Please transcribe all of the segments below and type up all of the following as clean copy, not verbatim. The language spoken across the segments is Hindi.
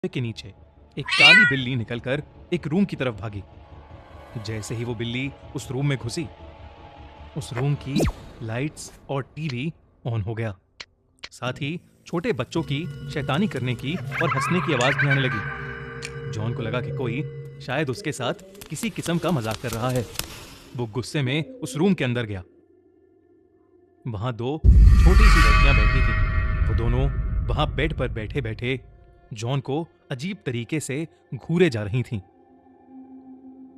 के नीचे एक काली बिल्ली निकलकर एक रूम की तरफ भागी। जैसे ही वो बिल्ली उस रूम में घुसी, उस रूम की लाइट्स और टीवी ऑन हो गया। साथ ही छोटे बच्चों की शैतानी करने की और हंसने की आवाज भी आने लगी। जॉन को लगा कि कोई शायद उसके साथ किसी किस्म का मजाक कर रहा है। वो गुस्से में उस रूम के अंदर गया। वहां दो छोटी सी लड़कियां बैठी थीं। वो दोनों वहां बेड पर बैठे बैठे जॉन को अजीब तरीके से घूरे जा रही थीं।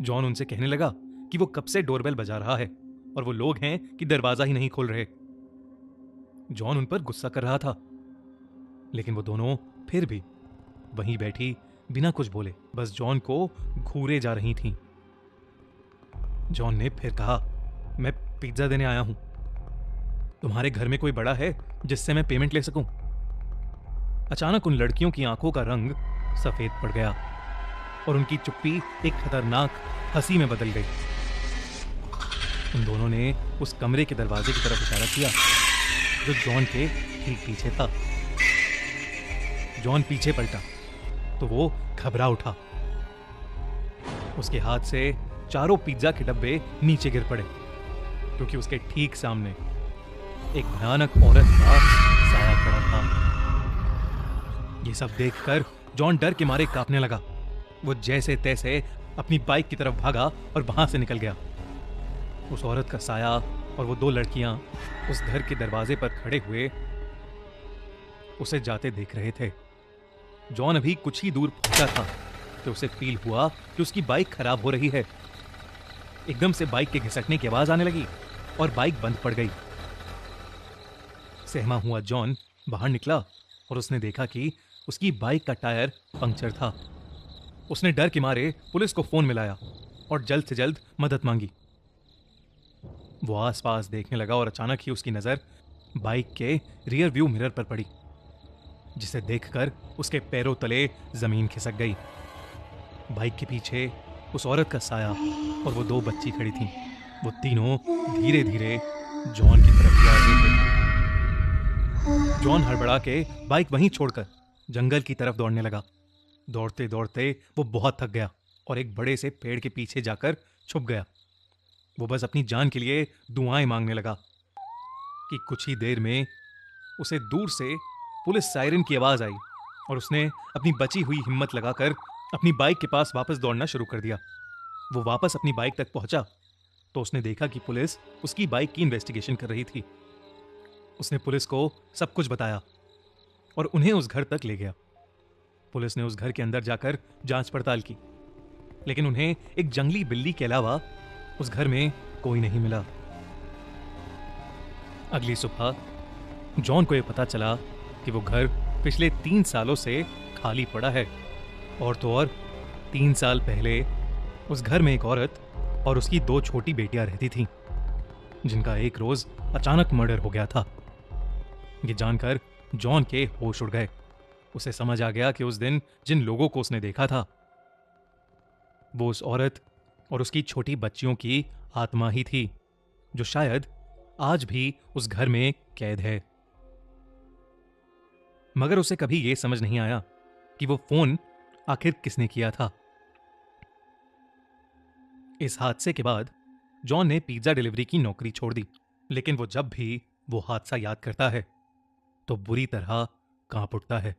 जॉन उनसे कहने लगा कि वो कब से डोरबेल बजा रहा है और वो लोग हैं कि दरवाजा ही नहीं खोल रहे। जॉन उन पर गुस्सा कर रहा था, लेकिन वो दोनों फिर भी वहीं बैठी बिना कुछ बोले बस जॉन को घूरे जा रही थीं। जॉन ने फिर कहा, मैं पिज्जा देने आया हूं। तुम्हारे घर में कोई बड़ा है जिससे मैं पेमेंट ले सकूं? अचानक उन लड़कियों की आंखों का रंग सफेद पड़ गया और उनकी चुप्पी एक खतरनाक हंसी में बदल गई। उन दोनों ने उस कमरे के दरवाजे की तरफ इशारा किया जो जॉन के ठीक पीछे था। जॉन पीछे पलटा तो वो घबरा उठा। उसके हाथ से चारों पिज्जा के डब्बे नीचे गिर पड़े क्योंकि उसके ठीक सामने एक भयानक औरत का साया खड़ा था। ये सब देखकर जॉन डर के मारे कांपने लगा। वो जैसे तैसे अपनी बाइक की तरफ भागा और वहां से निकल गया। उस औरत का साया और वो दो लड़कियां उस घर के दरवाजे पर खड़े हुए उसे जाते देख रहे थे। जॉन अभी कुछ ही दूर पहुंचा था कि उसे फील हुआ कि उसकी बाइक खराब हो रही है। एकदम से बाइक के घिसटने की आवाज आने लगी और बाइक बंद पड़ गई। सहमा हुआ जॉन बाहर निकला और उसने देखा कि उसकी बाइक का टायर पंक्चर था। उसने डर के मारे पुलिस को फोन मिलाया और जल्द से जल्द मदद मांगी। वो आसपास देखने लगा और अचानक ही उसकी नजर बाइक के रियर व्यू मिरर पर पड़ी, जिसे देखकर उसके पैरों तले जमीन खिसक गई। बाइक के पीछे उस औरत का साया और वो दो बच्ची खड़ी थीं। वो तीनों धीरे धीरे जॉन की तरफ जा रहे थे। जॉन हड़बड़ा के बाइक वहीं छोड़कर जंगल की तरफ दौड़ने लगा। दौड़ते दौड़ते वो बहुत थक गया और एक बड़े से पेड़ के पीछे जाकर छुप गया। वो बस अपनी जान के लिए दुआएं मांगने लगा कि कुछ ही देर में उसे दूर से पुलिस सायरन की आवाज आई और उसने अपनी बची हुई हिम्मत लगाकर अपनी बाइक के पास वापस दौड़ना शुरू कर दिया। वो वापस अपनी बाइक तक पहुंचा तो उसने देखा कि पुलिस उसकी बाइक की इन्वेस्टिगेशन कर रही थी। उसने पुलिस को सब कुछ बताया और उन्हें उस घर तक ले गया। पुलिस ने उस घर के अंदर जाकर जांच पड़ताल की, लेकिन उन्हें एक जंगली बिल्ली के अलावा उस घर में कोई नहीं मिला। अगली सुबह जॉन को यह पता चला कि वो घर पिछले 3 सालों से खाली पड़ा है। और तो और 3 साल पहले उस घर में एक औरत और उसकी 2 छोटी बेटियां रहती थीं, जिनका एक रोज अचानक मर्डर हो गया था। ये जानकर जॉन के होश उड़ गए। उसे समझ आ गया कि उस दिन जिन लोगों को उसने देखा था वो उस औरत और उसकी छोटी बच्चियों की आत्मा ही थी, जो शायद आज भी उस घर में कैद है। मगर उसे कभी यह समझ नहीं आया कि वो फोन आखिर किसने किया था। इस हादसे के बाद जॉन ने पिज्जा डिलीवरी की नौकरी छोड़ दी, लेकिन वो जब भी वो हादसा याद करता है तो बुरी तरह कांप उठता है।